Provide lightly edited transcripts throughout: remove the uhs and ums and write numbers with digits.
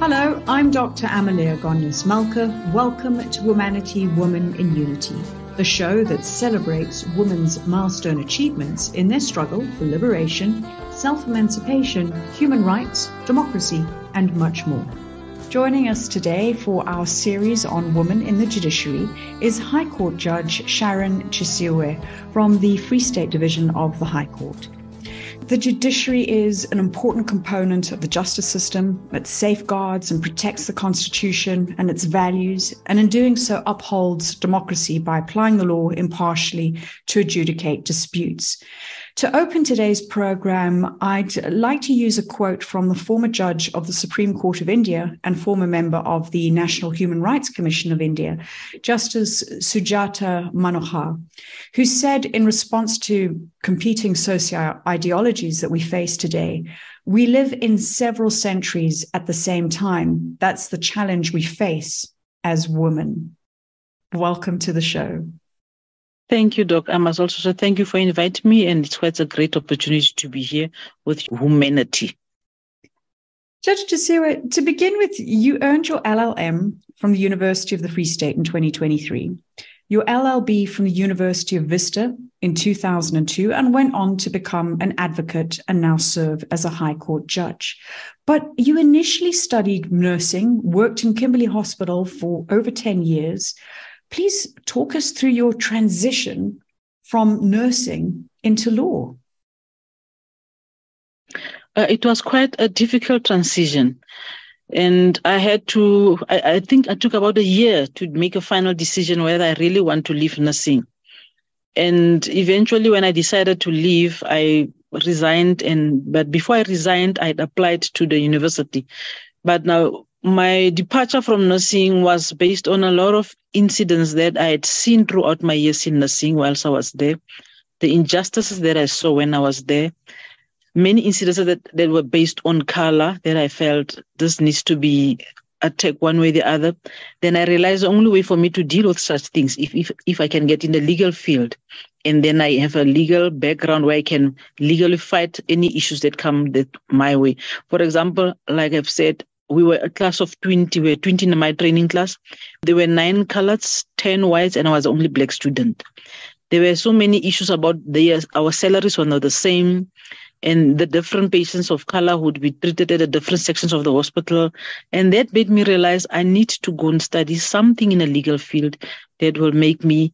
Hello, I'm Dr. Amaleya Goneos-Malka. Welcome to Womanity-Women in Unity, the show that celebrates women's milestone achievements in their struggle for liberation, self-emancipation, human rights, democracy, and much more. Joining us today for our series on women in the judiciary is High Court Judge Sharon Chesiwe from the Free State Division of the High Court. The judiciary is an important component of the justice system. It safeguards and protects the Constitution and its values, and in doing so upholds democracy by applying the law impartially to adjudicate disputes. To open today's program, I'd like to use a quote from the former judge of the Supreme Court of India and former member of the National Human Rights Commission of India, Justice Sujata Manohar, who said in response to competing socio-ideologies that we face today, "We live in several centuries at the same time. That's the challenge we face as women." Welcome to the show. Thank you, Doc. I must also say thank you for inviting me, and it's quite a great opportunity to be here with humanity. Judge Chesiwe, to begin with, you earned your LLM from the University of the Free State in 2023, your LLB from the University of Vista in 2002, and went on to become an advocate and now serve as a High Court judge. But you initially studied nursing, worked in Kimberley Hospital for over 10 years. Please talk us through your transition from nursing into law. It was quite a difficult transition. And I think I took about a year to make a final decision whether I really want to leave nursing. And eventually when I decided to leave, I resigned. But before I resigned, I'd applied to the university. But now my departure from nursing was based on a lot of incidents that I had seen throughout my years in nursing whilst I was there, the injustices that I saw when I was there, many incidents that were based on color that I felt this needs to be attacked one way or the other. Then I realized the only way for me to deal with such things, if I can get in the legal field, and then I have a legal background where I can legally fight any issues that come my way. For example, like I've said, we were a class of 20. We were 20 in my training class. There were 9 coloreds, 10 whites, and I was the only black student. There were so many issues about our salaries were not the same, and the different patients of color would be treated at the different sections of the hospital. And that made me realize I need to go and study something in a legal field that will make me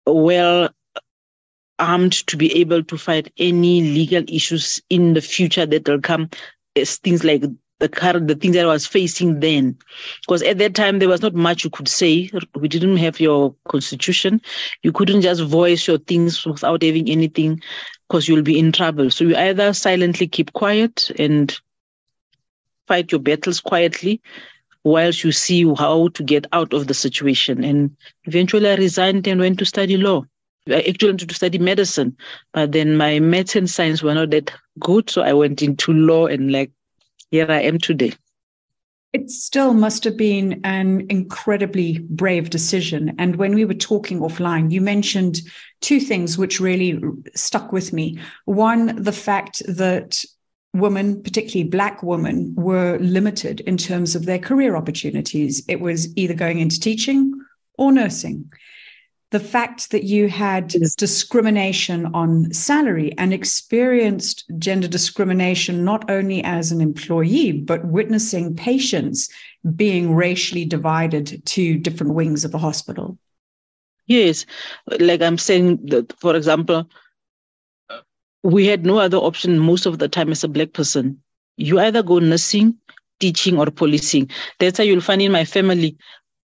well armed to be able to fight any legal issues in the future that will come, as things like the things that I was facing then. Because at that time, there was not much you could say. We didn't have your constitution. You couldn't just voice your things without having anything, because you'll be in trouble. So you either silently keep quiet and fight your battles quietly whilst you see how to get out of the situation. And eventually I resigned and went to study law. I actually wanted to study medicine, but then my maths and science were not that good. So I went into law, and here I am today. It still must have been an incredibly brave decision. And when we were talking offline, you mentioned 2 things which really stuck with me. One, the fact that women, particularly Black women, were limited in terms of their career opportunities. It was either going into teaching or nursing. The fact that you had discrimination on salary and experienced gender discrimination not only as an employee, but witnessing patients being racially divided to different wings of the hospital. Yes, like I'm saying, that, for example, we had no other option most of the time as a Black person. You either go nursing, teaching, or policing. That's how you'll find in my family,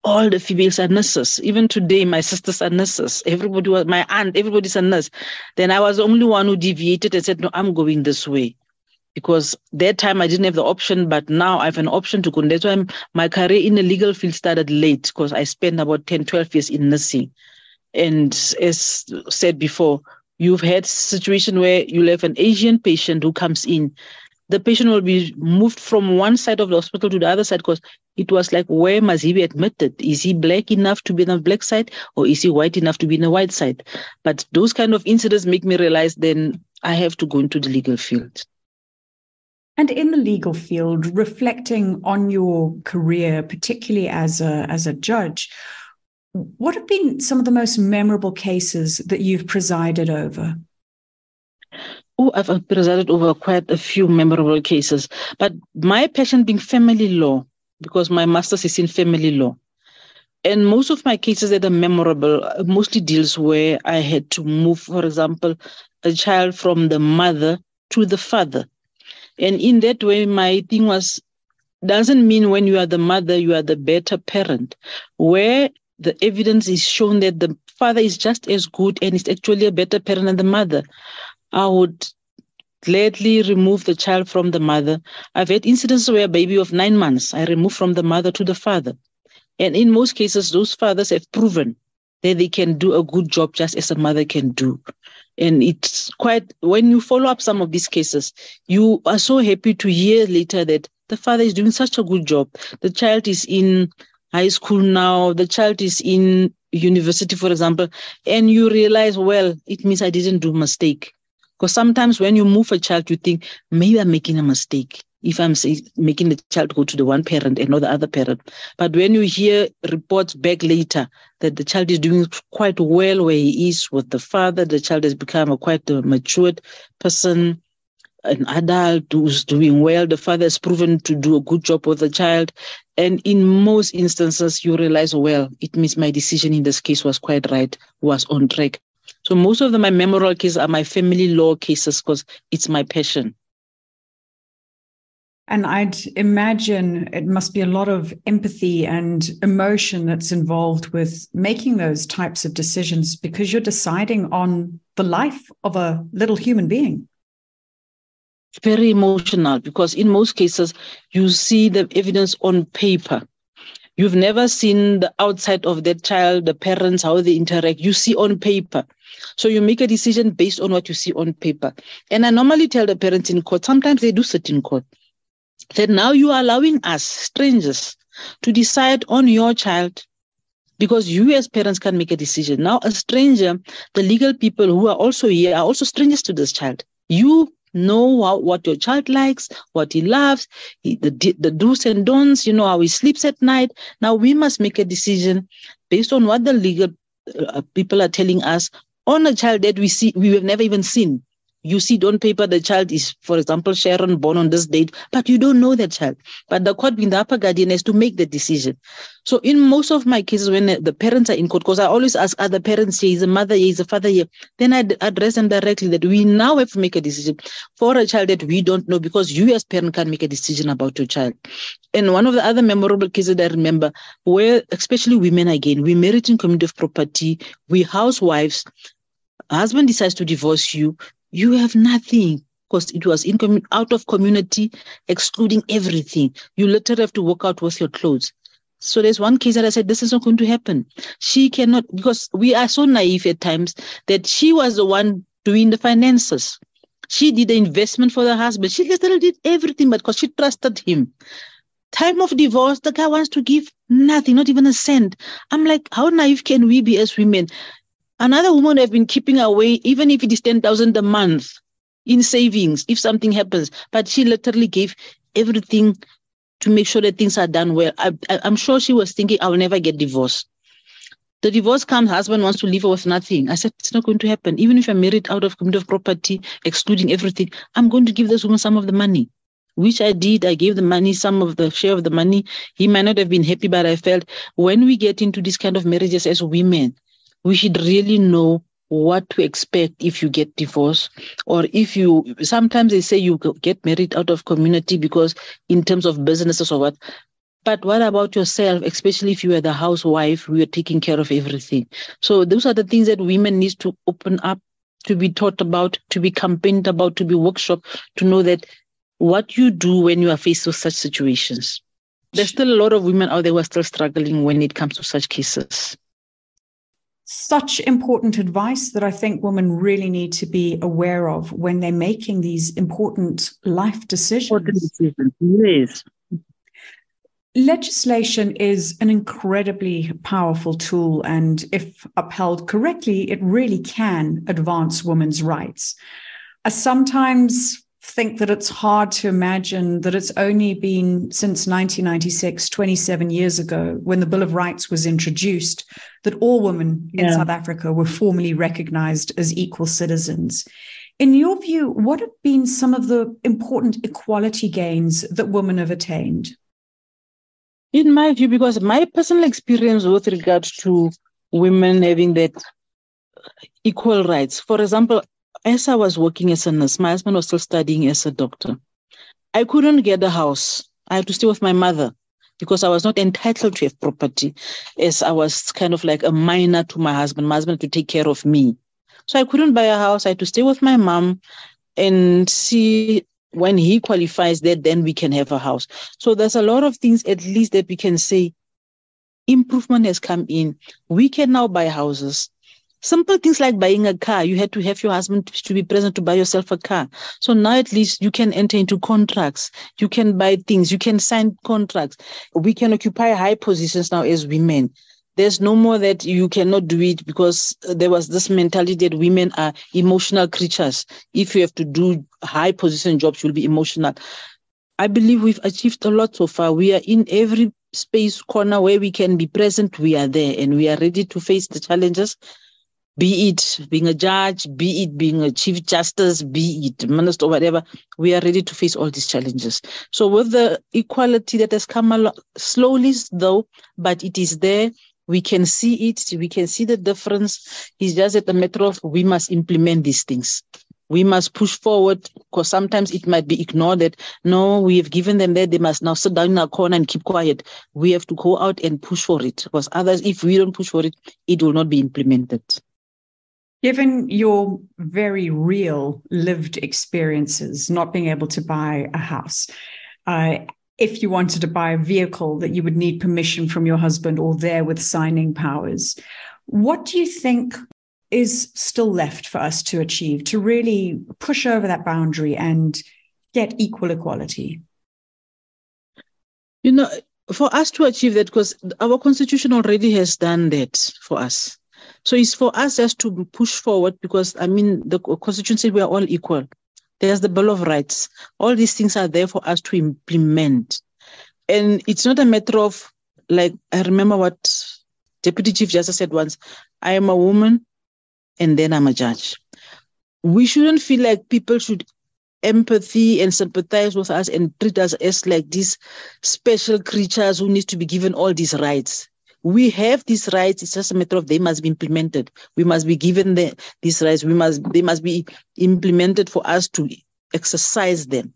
all the females are nurses. Even today, my sisters are nurses. My aunt, everybody's a nurse. Then I was the only one who deviated and said, no, I'm going this way. Because that time I didn't have the option, but now I have an option to go. That's why my career in the legal field started late, because I spent about 10, 12 years in nursing. And as said before, you've had a situation where you'll have an Asian patient who comes in. The patient will be moved from one side of the hospital to the other side, because it was like, where must he be admitted? Is he Black enough to be on the Black side, or is he white enough to be on the white side? But those kind of incidents make me realize then I have to go into the legal field. And in the legal field, reflecting on your career, particularly as a judge, what have been some of the most memorable cases that you've presided over? Oh, I've presided over quite a few memorable cases, but my passion being family law, because my master's is in family law. And most of my cases that are memorable mostly deals where I had to move, for example, a child from the mother to the father. And in that way, my thing was, doesn't mean when you are the mother, you are the better parent. Where the evidence is shown that the father is just as good and is actually a better parent than the mother, I would gladly remove the child from the mother. I've had incidents where a baby of 9 months, I removed from the mother to the father. And in most cases, those fathers have proven that they can do a good job just as a mother can do. And it's quite, when you follow up some of these cases, you are so happy to hear later that the father is doing such a good job. The child is in high school now, the child is in university, for example, and you realize, well, it means I didn't do a mistake. Because sometimes when you move a child, you think, maybe I'm making a mistake if I'm making the child go to the one parent and not the other parent. But when you hear reports back later that the child is doing quite well where he is with the father, the child has become quite a matured person, an adult who's doing well, the father has proven to do a good job with the child. And in most instances, you realize, well, it means my decision in this case was quite right, was on track. So most of my memorable cases are my family law cases because it's my passion. And I'd imagine it must be a lot of empathy and emotion that's involved with making those types of decisions because you're deciding on the life of a little human being. Very emotional because in most cases, you see the evidence on paper. You've never seen the outside of that child, the parents, how they interact. You see on paper. So you make a decision based on what you see on paper. And I normally tell the parents in court, sometimes they do sit in court, that now you are allowing us, strangers, to decide on your child because you as parents can make a decision. Now a stranger, the legal people who are also here are also strangers to this child. You know what your child likes, what he loves, the do's and don'ts, you know how he sleeps at night. Now we must make a decision based on what the legal people are telling us on a child that we have never even seen. You see it on paper, the child is, for example, Sharon, born on this date, but you don't know that child. But the court, being the upper guardian, has to make the decision. So in most of my cases, when the parents are in court, because I always ask, are the parents here, is a mother here, is a father here? Then I address them directly that we now have to make a decision for a child that we don't know because you as parent can make a decision about your child. And one of the other memorable cases that I remember, where especially women again, we married in community of property, we housewives, husband decides to divorce you, you have nothing because it was out of community, excluding everything. You literally have to walk out with your clothes. So there's one case that I said, this is not going to happen. She cannot, because we are so naive at times that she was the one doing the finances. She did the investment for the husband. She literally did everything, but because she trusted him. Time of divorce, the guy wants to give nothing, not even a cent. I'm like, how naive can we be as women? Another woman have been keeping away, even if it is 10,000 a month in savings, if something happens. But she literally gave everything to make sure that things are done well. I'm sure she was thinking, I will never get divorced. The divorce comes, husband wants to leave her with nothing. I said, it's not going to happen. Even if I'm married out of community of property, excluding everything, I'm going to give this woman some of the money, which I did. I gave the money, some of the share of the money. He might not have been happy, but I felt when we get into this kind of marriages as women, we should really know what to expect if you get divorced, or if you, sometimes they say you get married out of community because in terms of businesses or what. But what about yourself, especially if you are the housewife, you are taking care of everything. So those are the things that women need to open up, to be taught about, to be campaigned about, to be workshopped, to know that what you do when you are faced with such situations. There's still a lot of women out there who are still struggling when it comes to such cases. Such important advice that I think women really need to be aware of when they're making these important life decisions. Yes. Legislation is an incredibly powerful tool, and if upheld correctly, it really can advance women's rights. Sometimes think that it's hard to imagine that it's only been since 1996, 27 years ago, when the Bill of Rights was introduced, that all women in South Africa were formally recognized as equal citizens. In your view, what have been some of the important equality gains that women have attained? In my view, because my personal experience with regards to women having that equal rights, for example, as I was working as a nurse, my husband was still studying as a doctor. I couldn't get a house. I had to stay with my mother because I was not entitled to have property, as I was kind of like a minor to my husband. My husband had to take care of me. So I couldn't buy a house. I had to stay with my mom and see when he qualifies that then we can have a house. So there's a lot of things at least that we can say improvement has come in. We can now buy houses. Simple things like buying a car. You had to have your husband to be present to buy yourself a car. So now at least you can enter into contracts. You can buy things. You can sign contracts. We can occupy high positions now as women. There's no more that you cannot do it because there was this mentality that women are emotional creatures. If you have to do high position jobs, you'll be emotional. I believe we've achieved a lot so far. We are in every space corner where we can be present. We are there and we are ready to face the challenges. Be it being a judge, be it being a chief justice, be it minister or whatever, we are ready to face all these challenges. So with the equality that has come along, slowly though, but it is there, we can see it, we can see the difference. It's just a matter of we must implement these things. We must push forward because sometimes it might be ignored that, no, we have given them that, they must now sit down in a corner and keep quiet. We have to go out and push for it because otherwise, if we don't push for it, it will not be implemented. Given your very real lived experiences, not being able to buy a house, if you wanted to buy a vehicle that you would need permission from your husband or there with signing powers, what do you think is still left for us to achieve to really push over that boundary and get equal equality? You know, for us to achieve that, because our constitution already has done that for us. So it's for us just to push forward because, I mean, the Constitution says we are all equal. There's the Bill of Rights. All these things are there for us to implement. And it's not a matter of, like, I remember what Deputy Chief Justice said once, I am a woman and then I'm a judge. We shouldn't feel like people should empathy and sympathize with us and treat us as like these special creatures who need to be given all these rights. We have these rights. It's just a matter of they must be implemented. We must be given these rights. They must be implemented for us to exercise them.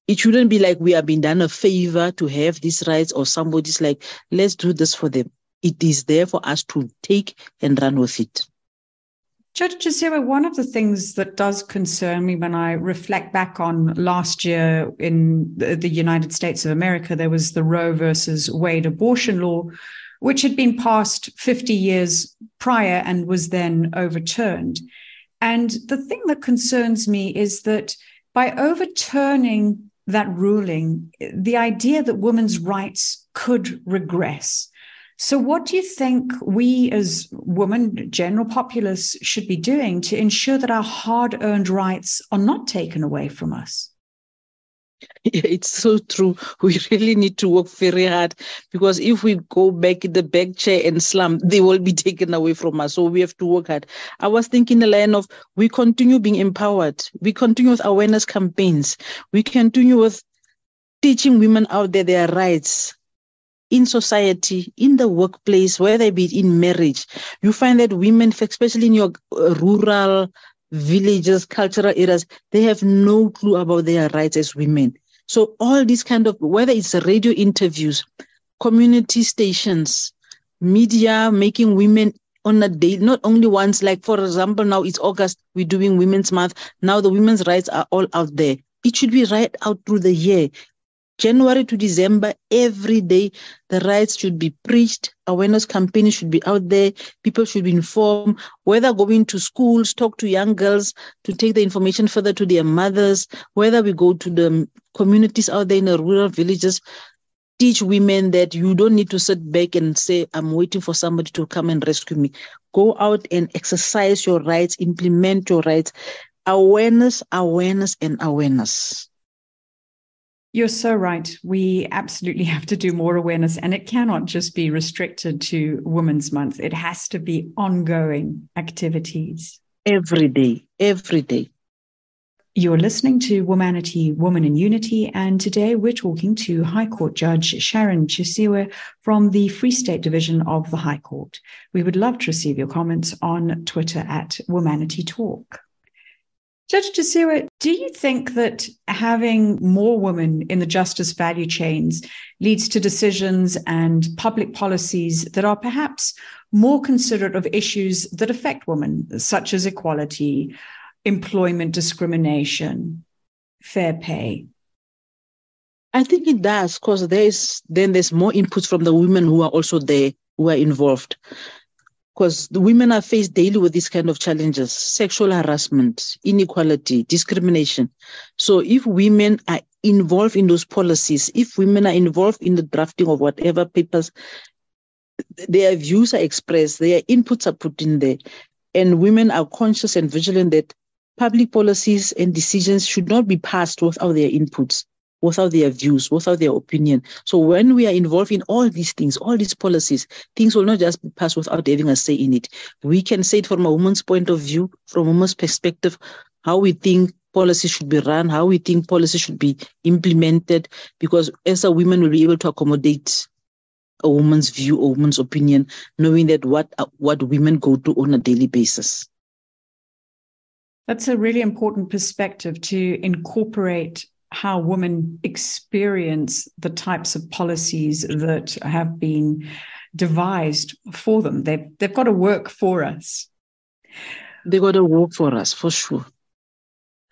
It shouldn't be like we are being done a favor to have these rights or somebody's like, let's do this for them. It is there for us to take and run with it. Judge Chesiwe, one of the things that does concern me when I reflect back on last year in the United States of America, there was the Roe versus Wade abortion law, which had been passed 50 years prior and was then overturned. And the thing that concerns me is that by overturning that ruling, the idea that women's rights could regress. So what do you think we as women, general populace, should be doing to ensure that our hard-earned rights are not taken away from us? Yeah, it's so true. We really need to work very hard because if we go back in the back chair and slump, they will be taken away from us. So we have to work hard. I was thinking the line of we continue being empowered. We continue with awareness campaigns. We continue with teaching women out there their rights in society, in the workplace, whether it be in marriage. You find that women, especially in your rural villages, cultural areas, they have no clue about their rights as women. So all these kind of, whether it's radio interviews, community stations, media, making women on a day, not only once, like for example, now it's August, we're doing Women's Month. Now the women's rights are all out there. It should be right out through the year. January to December, every day, the rights should be preached. Awareness campaigns should be out there. People should be informed, whether going to schools, talk to young girls to take the information further to their mothers, whether we go to the communities out there in the rural villages, teach women that you don't need to sit back and say, I'm waiting for somebody to come and rescue me. Go out and exercise your rights, implement your rights. Awareness, awareness, and awareness. You're so right. We absolutely have to do more awareness, and it cannot just be restricted to Women's Month. It has to be ongoing activities. Every day, every day. You're listening to Womanity, Women in Unity, and today we're talking to High Court Judge Sharon Chesiwe from the Free State Division of the High Court. We would love to receive your comments on Twitter at Womanity Talk. Judge Chesiwe, do you think that having more women in the justice value chains leads to decisions and public policies that are perhaps more considerate of issues that affect women, such as equality, employment discrimination, fair pay? I think it does, because there's more input from the women who are also there, who are involved. Because the women are faced daily with these kind of challenges: sexual harassment, inequality, discrimination. So if women are involved in those policies, if women are involved in the drafting of whatever papers, their views are expressed, their inputs are put in there, and women are conscious and vigilant that public policies and decisions should not be passed without their inputs, without their views, without their opinion. So when we are involved in all these things, all these policies, things will not just be passed without having a say in it. We can say it from a woman's point of view, from a woman's perspective, how we think policy should be run, how we think policy should be implemented, because as a woman, we'll be able to accommodate a woman's view, a woman's opinion, knowing that what women go through on a daily basis. That's a really important perspective, to incorporate how women experience the types of policies that have been devised for them. They've got to work for us. They got to work for us, for sure.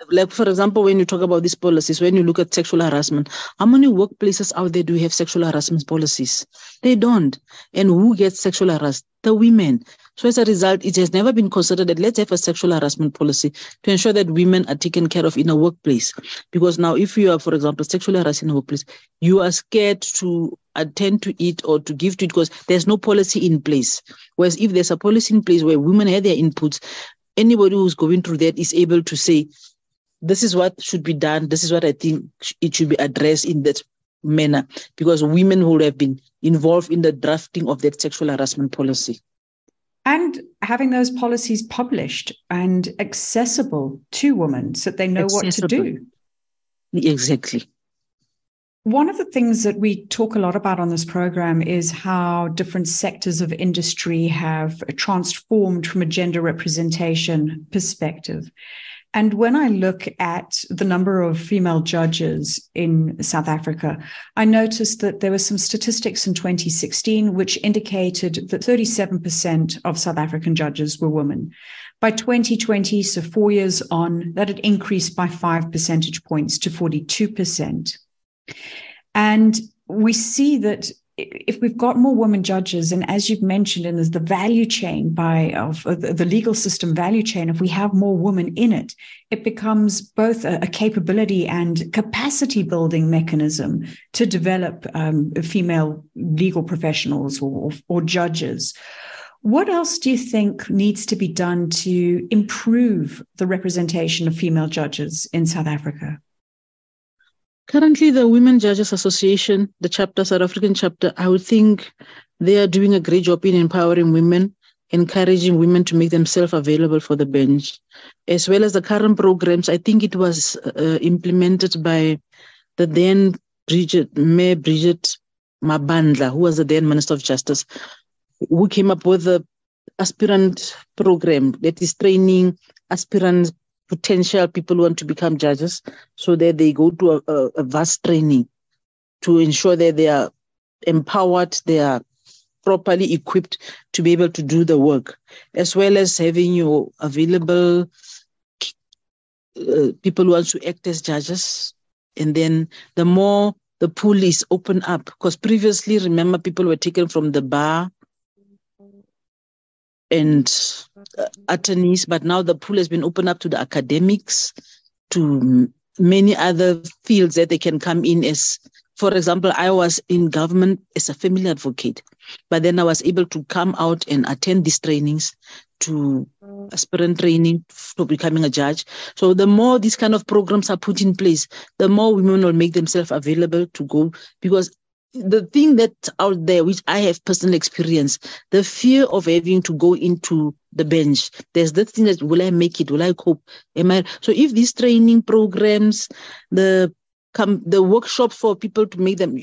Like, for example, when you talk about these policies, when you look at sexual harassment, how many workplaces out there do have sexual harassment policies? They don't. And who gets sexual harassed? The women. So as a result, it has never been considered that let's have a sexual harassment policy to ensure that women are taken care of in a workplace. Because now if you are, for example, sexually harassed in a workplace, you are scared to attend to it or to give to it because there's no policy in place. Whereas if there's a policy in place where women have their inputs, anybody who's going through that is able to say, this is what should be done. This is what I think it should be addressed in that manner, because women would have been involved in the drafting of that sexual harassment policy. And having those policies published and accessible to women so that they know what to do. Exactly. One of the things that we talk a lot about on this program is how different sectors of industry have transformed from a gender representation perspective. And when I look at the number of female judges in South Africa, I noticed that there were some statistics in 2016 which indicated that 37% of South African judges were women. By 2020, so 4 years on, that had increased by 5 percentage points to 42%. And we see that if we've got more women judges, and as you've mentioned, and there's the value chain of the legal system value chain, if we have more women in it, it becomes both a capability and capacity building mechanism to develop female legal professionals or judges. What else do you think needs to be done to improve the representation of female judges in South Africa? Currently, the Women Judges Association, the South African chapter, I would think they are doing a great job in empowering women, encouraging women to make themselves available for the bench, as well as the current programs. I think it was implemented by the then Mayor Bridget Mabandla, who was the then Minister of Justice, who came up with the aspirant program that is training aspirants, potential people who want to become judges, so that they go to a vast training to ensure that they are empowered, they are properly equipped to be able to do the work, as well as having your available people who want to act as judges. And then the more the pool is open up, because previously, remember, people were taken from the bar and attorneys, but now the pool has been opened up to the academics, to many other fields that they can come in as. For example, I was in government as a family advocate, but then I was able to come out and attend these trainings to aspirant training for becoming a judge. So the more these kind of programs are put in place, the more women will make themselves available to go. Because the thing that's out there, which I have personal experience, the fear of having to go into the bench. There's the thing that, will I make it? Will I cope? So if these training programs, the workshops for people to make them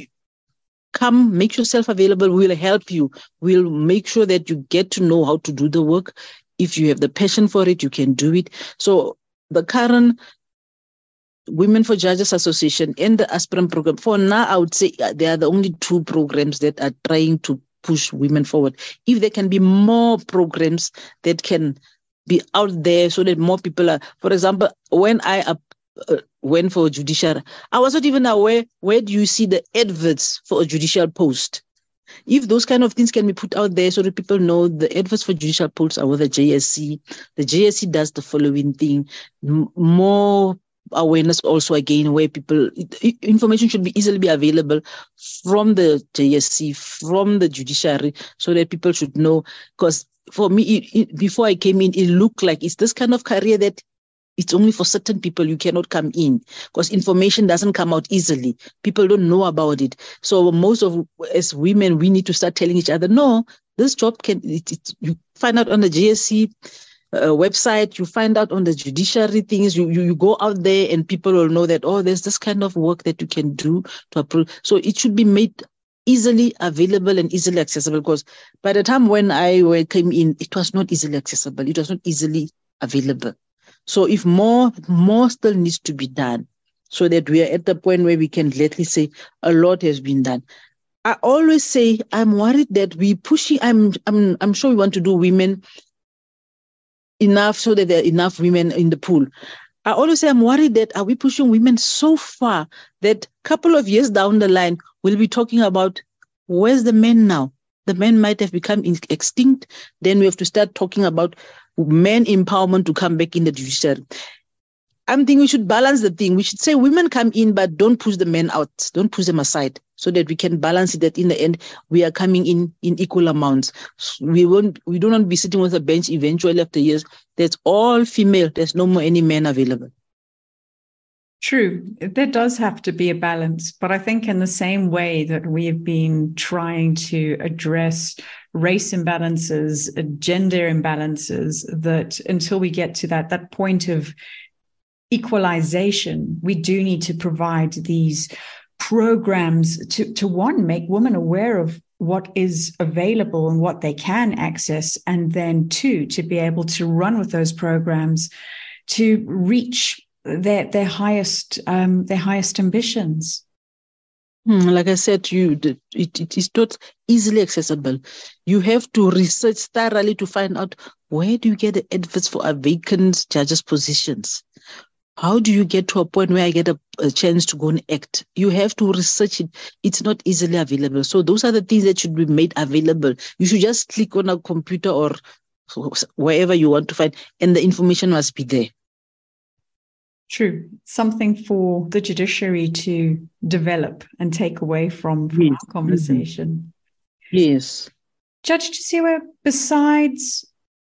come, make yourself available, we'll help you. We'll make sure that you get to know how to do the work. If you have the passion for it, you can do it. So the current Women for Judges Association and the aspirant program, for now, I would say they are the only two programs that are trying to push women forward. If there can be more programs that can be out there so that more people are, for example, when I went for a judiciary, I was not even aware, where do you see the adverts for a judicial post? If those kind of things can be put out there so that people know the adverts for judicial posts are with the JSC. The JSC does the following thing, more awareness also again, where information should easily be available from the JSC, from the judiciary, so that people should know. Because for me, before I came in, it looked like it's this kind of career that it's only for certain people. You cannot come in because information doesn't come out easily. People don't know about it. So as women, we need to start telling each other, no, this job you find out on the JSC website, you find out on the judiciary things, you go out there and people will know that, oh, there's this kind of work that you can do to approve. So it should be made easily available and easily accessible, because by the time when I came in, it was not easily accessible. It was not easily available. So if more still needs to be done, so that we are at the point where we can gladly say a lot has been done. I always say I'm worried that we pushing. I'm sure we want to do women enough so that there are enough women in the pool. I always say I'm worried that are we pushing women so far that a couple of years down the line we'll be talking about where's the men now? The men might have become extinct. Then we have to start talking about men empowerment to come back in the judiciary. I'm thinking we should balance the thing. We should say women come in, but don't push the men out. Don't push them aside, so that we can balance it, that in the end, we are coming in equal amounts. We don't want to be sitting with a bench eventually after years that's all female. There's no more any men available. True. There does have to be a balance. But I think in the same way that we have been trying to address race imbalances, gender imbalances, that until we get to that point of equalization, we do need to provide these programs to one, make women aware of what is available and what they can access, and then two, to be able to run with those programs to reach their highest ambitions. Like I said to you, it is not easily accessible. You have to research thoroughly to find out, where do you get the adverts for a vacant judges' positions? How do you get to a point where I get a chance to go and act? You have to research it. It's not easily available. So those are the things that should be made available. You should just click on a computer or wherever you want to find, and the information must be there. True. Something for the judiciary to develop and take away from Yes. our conversation. Yes. Judge Chesiwe, besides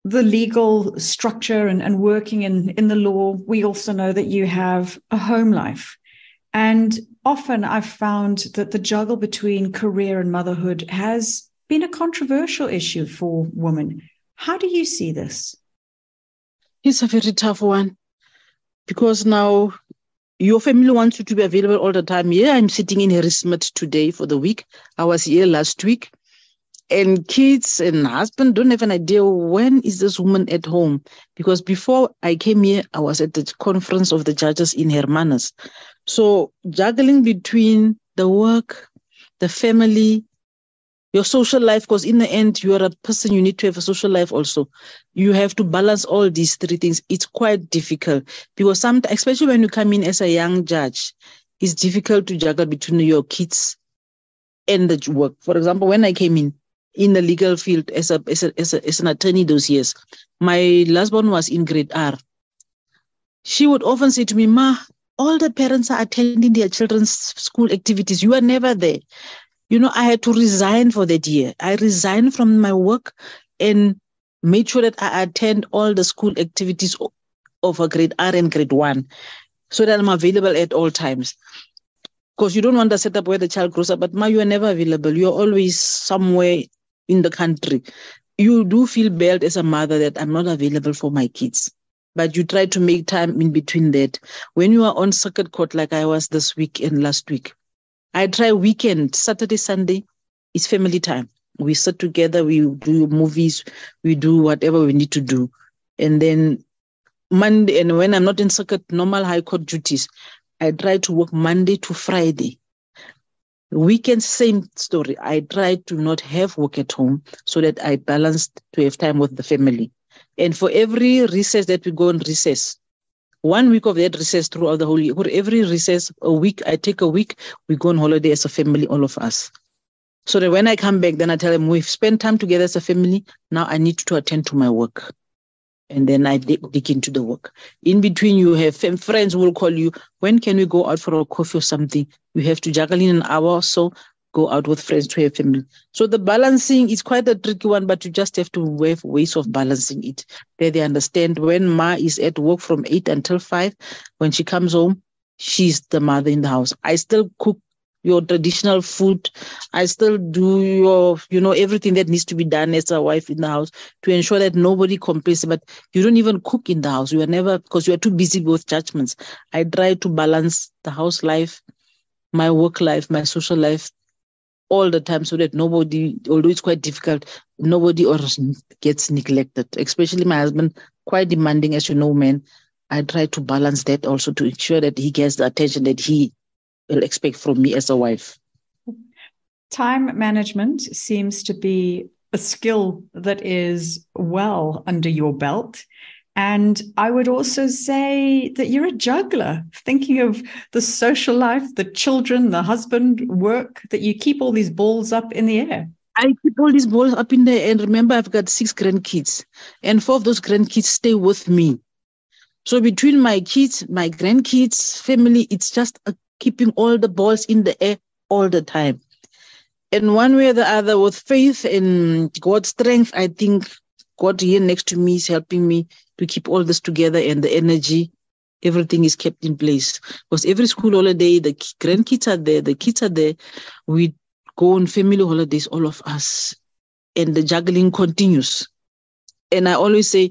the legal structure and working in the law, we also know that you have a home life. And often I've found that the juggle between career and motherhood has been a controversial issue for women. How do you see this? It's a very tough one, because now your family wants you to be available all the time. Yeah, I'm sitting in harassment today for the week. I was here last week. And kids and husband don't have an idea, when is this woman at home? Because before I came here, I was at the conference of the judges in Hermanus. So juggling between the work, the family, your social life, because in the end, you are a person, you need to have a social life also. You have to balance all these three things. It's quite difficult, because sometimes, especially when you come in as a young judge, it's difficult to juggle between your kids and the work. For example, when I came in the legal field as an attorney those years, my last born was in grade R. She would often say to me, Ma, all the parents are attending their children's school activities. You are never there. I had to resign for that year. I resigned from my work, and made sure that I attend all the school activities of a grade R and grade 1 so that I'm available at all times. Because you don't want to set up where the child grows up, but you are never available. You're always somewhere in the country. You do feel bad as a mother that I'm not available for my kids, but you try to make time in between that. When you are on circuit court, like I was this week and last week, I try weekend, Saturday, Sunday, it's family time. We sit together, we do movies, we do whatever we need to do. And then Monday, and when I'm not in circuit, normal high court duties, I try to work Monday to Friday. Weekend, same story. I try to not have work at home so that I balance to have time with the family. And for every recess that we go on recess, 1 week of that recess throughout the whole year, for every recess, a week, I take a week, we go on holiday as a family, all of us. So that when I come back, then I tell them, we've spent time together as a family, now I need to attend to my work. And then I dig into the work. In between, you have friends who will call you, when can we go out for a coffee or something? You have to juggle in an hour or so, go out with friends to have family. So the balancing is quite a tricky one, but you just have to have ways of balancing it. That they understand when Ma is at work from 8 until 5, when she comes home, she's the mother in the house. I still cook your traditional food. I still do your, everything that needs to be done as a wife in the house to ensure that nobody complains. But you don't even cook in the house. You are never, because you are too busy with judgments. I try to balance the house life, my work life, my social life all the time so that nobody, although it's quite difficult, nobody gets neglected, especially my husband, quite demanding, as you know, man. I try to balance that also to ensure that he gets the attention that he will expect from me as a wife. Time management seems to be a skill that is well under your belt. And I would also say that you're a juggler, thinking of the social life, the children, the husband, work, that you keep all these balls up in the air. I keep all these balls up in the air. And remember, I've got 6 grandkids, and 4 of those grandkids stay with me. So between my kids, my grandkids, family, it's just keeping all the balls in the air all the time. And one way or the other, with faith and God's strength, I think God here next to me is helping me to keep all this together, and the energy, everything is kept in place. Because every school holiday, the grandkids are there, the kids are there. We go on family holidays, all of us, and the juggling continues. And I always say,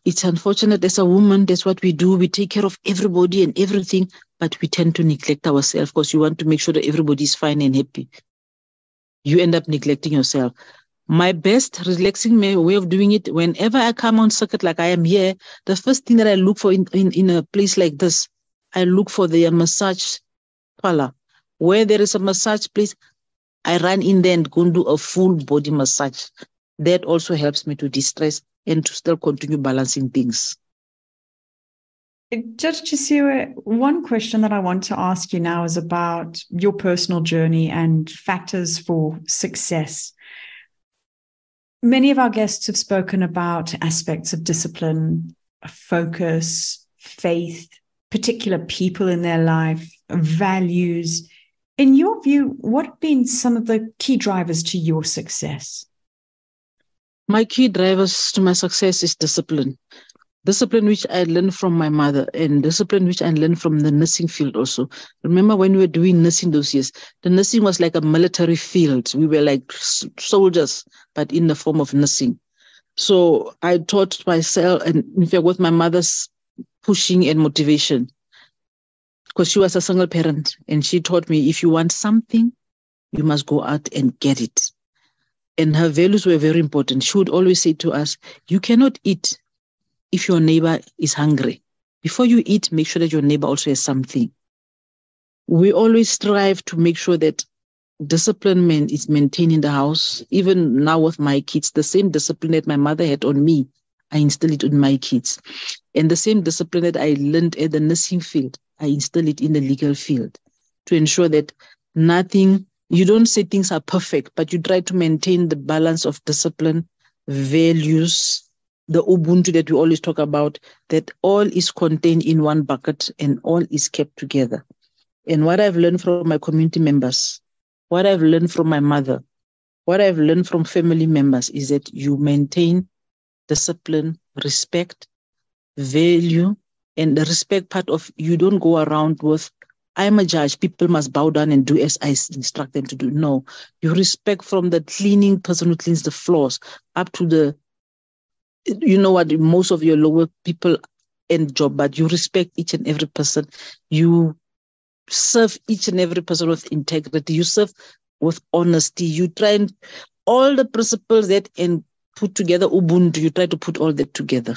it's unfortunate as a woman, that's what we do. We take care of everybody and everything, but we tend to neglect ourselves because you want to make sure that everybody is fine and happy. You end up neglecting yourself. My best relaxing way of doing it, whenever I come on circuit like I am here, the first thing that I look for in a place like this, I look for the massage parlor. Where there is a massage place, I run in there and go and do a full body massage. That also helps me to de-stress and to still continue balancing things. Judge Chesiwe, one question that I want to ask you now is about your personal journey and factors for success. Many of our guests have spoken about aspects of discipline, focus, faith, particular people in their life, values. In your view, what have been some of the key drivers to your success? My key drivers to my success is discipline. Discipline which I learned from my mother, and discipline which I learned from the nursing field also. Remember when we were doing nursing those years, the nursing was like a military field. We were like soldiers, but in the form of nursing. So I taught myself, and in fact with my mother's pushing and motivation, because she was a single parent, and she taught me, if you want something, you must go out and get it. And her values were very important. She would always say to us, you cannot eat if your neighbor is hungry. Before you eat, make sure that your neighbor also has something. We always strive to make sure that discipline is maintained in the house. Even now with my kids, the same discipline that my mother had on me, I instill it on my kids. And the same discipline that I learned at the nursing field, I instill it in the legal field to ensure that nothing, you don't say things are perfect, but you try to maintain the balance of discipline, values, the Ubuntu that we always talk about, that all is contained in one bucket and all is kept together. And what I've learned from my community members, what I've learned from my mother, what I've learned from family members is that you maintain discipline, respect, value, and the respect part of you don't go around with, I'm a judge, people must bow down and do as I instruct them to do. No, you respect from the cleaning person who cleans the floors up to the, you know what, most of your lower people end job, but you respect each and every person. You serve each and every person with integrity. You serve with honesty. You try and all the principles that and put together Ubuntu, you try to put all that together.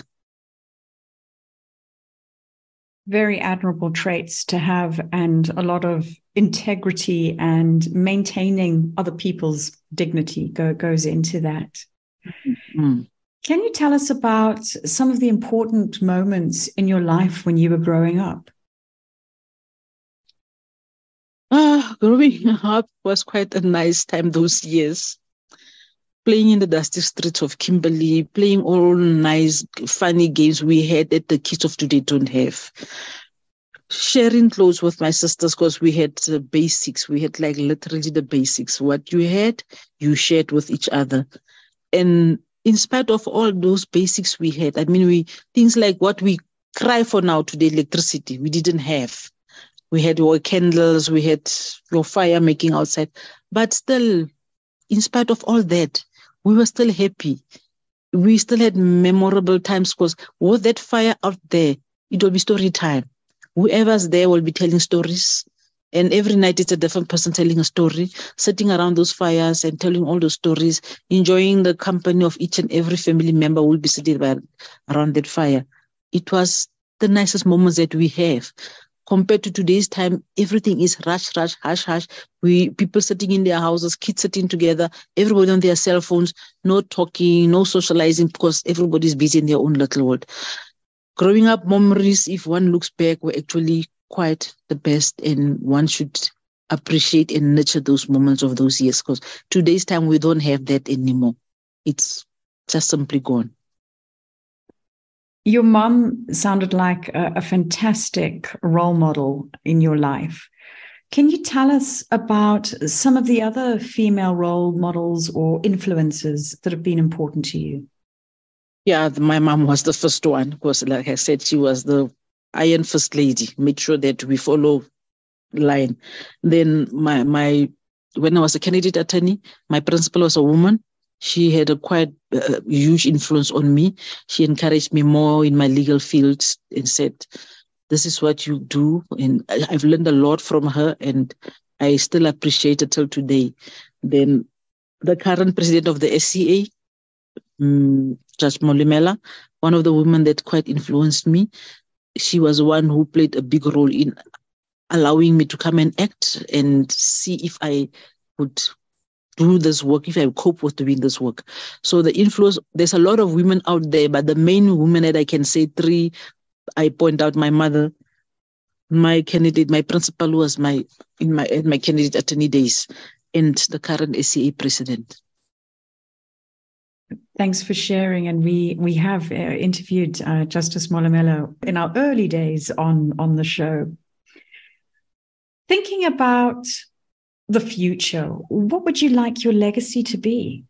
Very admirable traits to have, and a lot of integrity and maintaining other people's dignity goes into that. Mm-hmm. Can you tell us about some of the important moments in your life when you were growing up? Growing up was quite a nice time those years. Playing in the dusty streets of Kimberley, playing all nice, funny games we had that the kids of today don't have. Sharing clothes with my sisters because we had basics. We had like literally the basics. What you had, you shared with each other. And in spite of all those basics we had, I mean, things like what we cry for now today, electricity, we didn't have. We had our candles, we had your fire making outside. But still, in spite of all that, we were still happy. We still had memorable times because with that fire out there, it will be story time. Whoever's there will be telling stories. And every night it's a different person telling a story, sitting around those fires and telling all those stories, enjoying the company of each and every family member will be sitting around that fire. It was the nicest moments that we have. Compared to today's time, everything is rush, hush, hush. People sitting in their houses, kids sitting together, everybody on their cell phones, no talking, no socializing because everybody's busy in their own little world. Growing up memories, if one looks back, were actually quite the best, and one should appreciate and nurture those moments of those years because today's time, we don't have that anymore. It's just simply gone. Your mom sounded like a fantastic role model in your life. Can you tell us about some of the other female role models or influences that have been important to you? Yeah, my mom was the first one because, like I said, she was the iron first lady, made sure that we follow line. Then when I was a candidate attorney, my principal was a woman. She had a quite huge influence on me. She encouraged me more in my legal fields and said, this is what you do. And I've learned a lot from her and I still appreciate it till today. Then the current president of the SCA, Judge Molimela, one of the women that quite influenced me, she was one who played a big role in allowing me to come and act and see if I would do this work, if I cope with doing this work. So the influence, there's a lot of women out there, but the main women that I can say three, I point out my mother, my candidate, my principal was my candidate attorney days, and the current SCA president. Thanks for sharing. And we have interviewed Justice Molimela in our early days on the show. Thinking about the future, what would you like your legacy to be?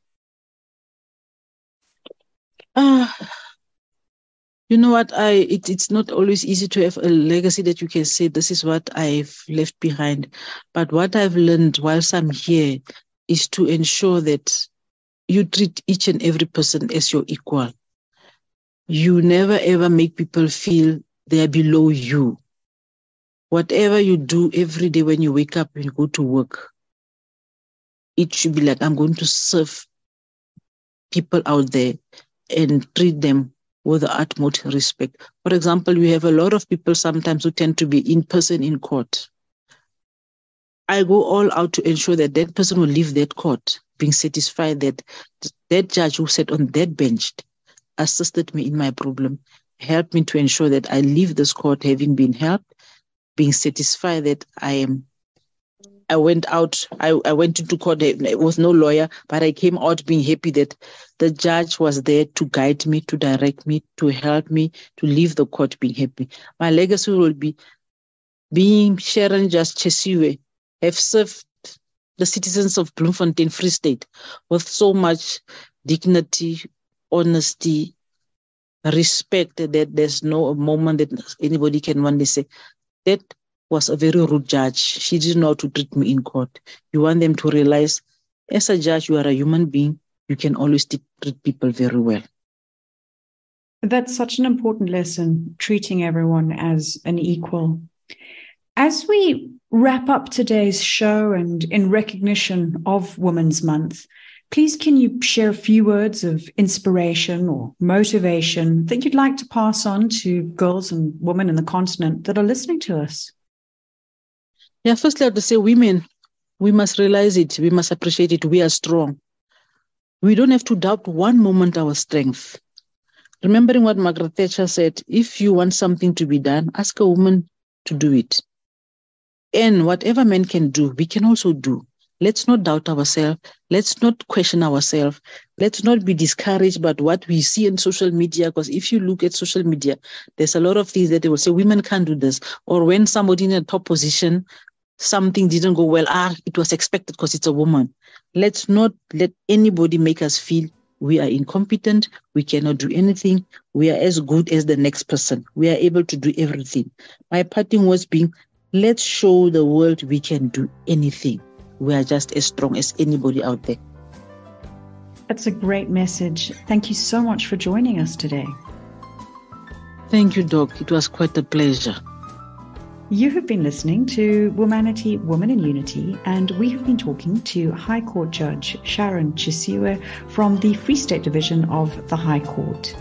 You know what? It's not always easy to have a legacy that you can say, this is what I've left behind. But what I've learned whilst I'm here is to ensure that you treat each and every person as your equal. You never ever make people feel they are below you. Whatever you do every day when you wake up and you go to work, it should be like, I'm going to serve people out there and treat them with the utmost respect. For example, we have a lot of people sometimes who tend to be in person in court. I go all out to ensure that that person will leave that court being satisfied that that judge who sat on that bench assisted me in my problem, helped me to ensure that I leave this court having been helped, being satisfied that I went into court with no lawyer, but I came out being happy that the judge was there to guide me, to direct me, to help me, to leave the court being happy. My legacy will be being Sharon Chesiwe, have served the citizens of Bloemfontein, Free State, with so much dignity, honesty, respect, that there's no moment that anybody can one day say, that was a very rude judge. She didn't know how to treat me in court. You want them to realize, as a judge, you are a human being. You can always treat people very well. That's such an important lesson, treating everyone as an equal. As we wrap up today's show and in recognition of Women's Month, please can you share a few words of inspiration or motivation that you'd like to pass on to girls and women in the continent that are listening to us? Yeah, firstly, I have to say, women, we must realize it. We must appreciate it. We are strong. We don't have to doubt one moment our strength. Remembering what Margaret Thatcher said, if you want something to be done, ask a woman to do it. And whatever men can do, we can also do. Let's not doubt ourselves. Let's not question ourselves. Let's not be discouraged by what we see on social media, because if you look at social media, there's a lot of things that they will say, women can't do this. Or when somebody in a top position, something didn't go well, it was expected because it's a woman. Let's not let anybody make us feel we are incompetent, we cannot do anything, we are as good as the next person. We are able to do everything. My parting words being, let's show the world we can do anything. We are just as strong as anybody out there. That's a great message. Thank you so much for joining us today. Thank you, Doc. It was quite a pleasure. You have been listening to Womanity, Women in Unity, and we have been talking to High Court Judge Sharon Chesiwe from the Free State Division of the High Court.